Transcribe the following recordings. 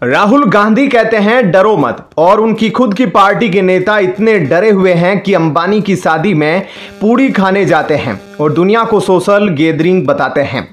राहुल गांधी कहते हैं डरो मत, और उनकी खुद की पार्टी के नेता इतने डरे हुए हैं कि अंबानी की शादी में पूड़ी खाने जाते हैं और दुनिया को सोशल गैदरिंग बताते हैं।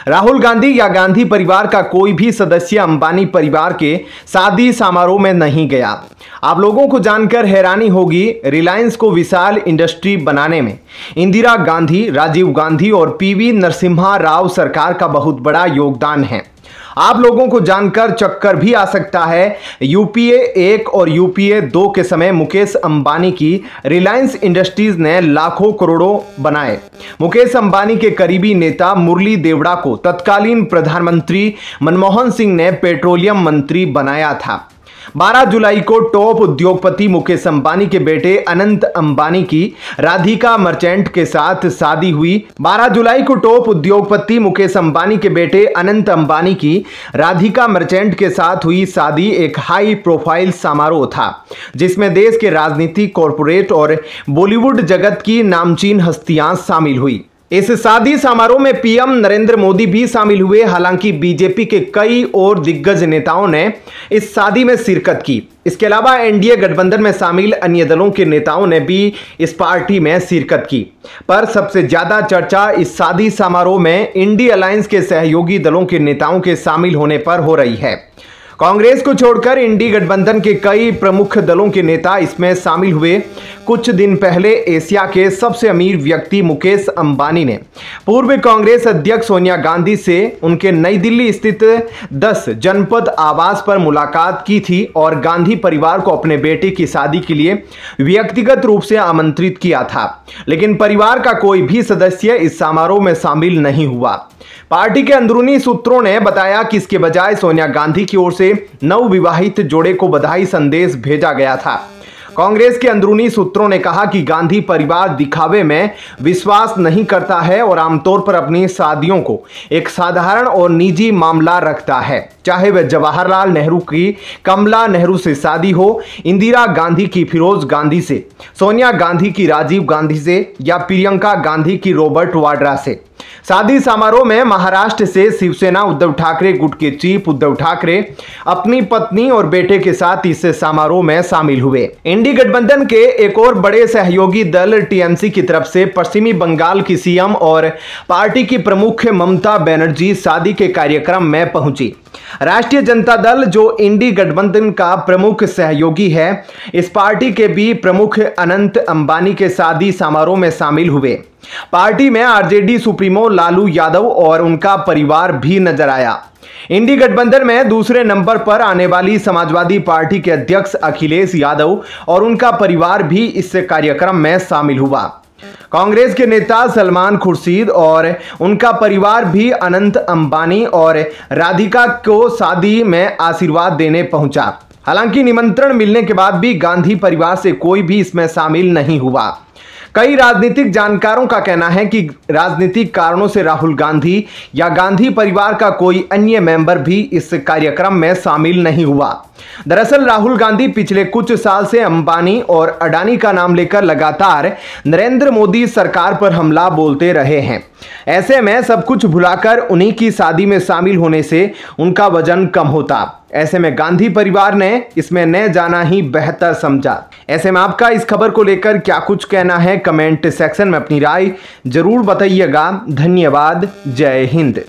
राहुल गांधी या गांधी परिवार का कोई भी सदस्य अंबानी परिवार के शादी समारोह में नहीं गया। आप लोगों को जानकर हैरानी होगी, रिलायंस को विशाल इंडस्ट्री बनाने में इंदिरा गांधी, राजीव गांधी और पीवी नरसिम्हा राव सरकार का बहुत बड़ा योगदान है। आप लोगों को जानकर चक्कर भी आ सकता है, यूपीए 1 और यूपीए 2 के समय मुकेश अंबानी की रिलायंस इंडस्ट्रीज ने लाखों करोड़ों बनाए। मुकेश अंबानी के करीबी नेता मुरली देवड़ा को तत्कालीन प्रधानमंत्री मनमोहन सिंह ने पेट्रोलियम मंत्री बनाया था। 12 जुलाई को टॉप उद्योगपति मुकेश अंबानी के बेटे अनंत अंबानी की राधिका मर्चेंट के साथ शादी हुई। 12 जुलाई को टॉप उद्योगपति मुकेश अंबानी के बेटे अनंत अंबानी की राधिका मर्चेंट के साथ हुई शादी एक हाई प्रोफाइल समारोह था, जिसमें देश के राजनीतिक, कॉरपोरेट और बॉलीवुड जगत की नामचीन हस्तियां शामिल हुई। इस शादी समारोह में पीएम नरेंद्र मोदी भी शामिल हुए। हालांकि बीजेपी के कई और दिग्गज नेताओं ने इस शादी में शिरकत की। इसके अलावा एनडीए गठबंधन में शामिल अन्य दलों के नेताओं ने भी इस पार्टी में शिरकत की। पर सबसे ज्यादा चर्चा इस शादी समारोह में इंडी अलायंस के सहयोगी दलों के नेताओं के शामिल होने पर हो रही है। कांग्रेस को छोड़कर इंडी गठबंधन के कई प्रमुख दलों के नेता इसमें शामिल हुए। कुछ दिन पहले एशिया के सबसे अमीर व्यक्ति मुकेश अंबानी ने पूर्व कांग्रेस अध्यक्ष सोनिया गांधी से उनके नई दिल्ली स्थित 10 जनपद आवास पर मुलाकात की थी और गांधी परिवार को अपने बेटे की शादी के लिए व्यक्तिगत रूप से आमंत्रित किया था। लेकिन परिवार का कोई भी सदस्य इस समारोह में शामिल नहीं हुआ। पार्टी के अंदरूनी सूत्रों ने बताया कि इसके बजाय सोनिया गांधी की ओर से नवविवाहित जोड़े को बधाई संदेश भेजा गया था। कांग्रेस के अंदरूनी सूत्रों ने कहा कि गांधी परिवार दिखावे में विश्वास नहीं करता है और आमतौर पर अपनी शादियों को एक साधारण और निजी मामला रखता है, चाहे वह जवाहरलाल नेहरू की कमला नेहरू से शादी हो, इंदिरा गांधी की फिरोज गांधी से, सोनिया गांधी की राजीव गांधी से या प्रियंका गांधी की रॉबर्ट वाड्रा से। शादी समारोह में महाराष्ट्र से शिवसेना उद्धव ठाकरे गुट के चीफ उद्धव ठाकरे अपनी पत्नी और बेटे के साथ इस समारोह में शामिल हुए। इंडी गठबंधन के एक और बड़े सहयोगी दल टीएमसी की तरफ से पश्चिमी बंगाल की सीएम और पार्टी की प्रमुख ममता बनर्जी शादी के कार्यक्रम में पहुंची। राष्ट्रीय जनता दल, जो इंडी गठबंधन का प्रमुख सहयोगी है, इस पार्टी के भी प्रमुख अनंत अंबानी के शादी समारोह में शामिल हुए। पार्टी में आरजेडी सुप्रीमो लालू यादव और उनका परिवार भी नजर आया। इंडी गठबंधन में दूसरे नंबर पर आने वाली समाजवादी पार्टी के अध्यक्ष अखिलेश यादव और उनका परिवार भी इस कार्यक्रम में शामिल हुआ। कांग्रेस के नेता सलमान खुर्शीद और उनका परिवार भी अनंत अंबानी और राधिका को शादी में आशीर्वाद देने पहुंचा। हालांकि निमंत्रण मिलने के बाद भी गांधी परिवार से कोई भी इसमें शामिल नहीं हुआ। कई राजनीतिक जानकारों का कहना है कि राजनीतिक कारणों से राहुल गांधी या गांधी परिवार का कोई अन्य मेंबर भी इस कार्यक्रम में शामिल नहीं हुआ। दरअसल राहुल गांधी पिछले कुछ साल से अंबानी और अडानी का नाम लेकर लगातार नरेंद्र मोदी सरकार पर हमला बोलते रहे हैं। ऐसे में सब कुछ भुलाकर उन्हीं की शादी में शामिल होने से उनका वजन कम होता। ऐसे में गांधी परिवार ने इसमें न जाना ही बेहतर समझा। ऐसे में आपका इस खबर को लेकर क्या कुछ कहना है, कमेंट सेक्शन में अपनी राय जरूर बताइएगा। धन्यवाद। जय हिंद।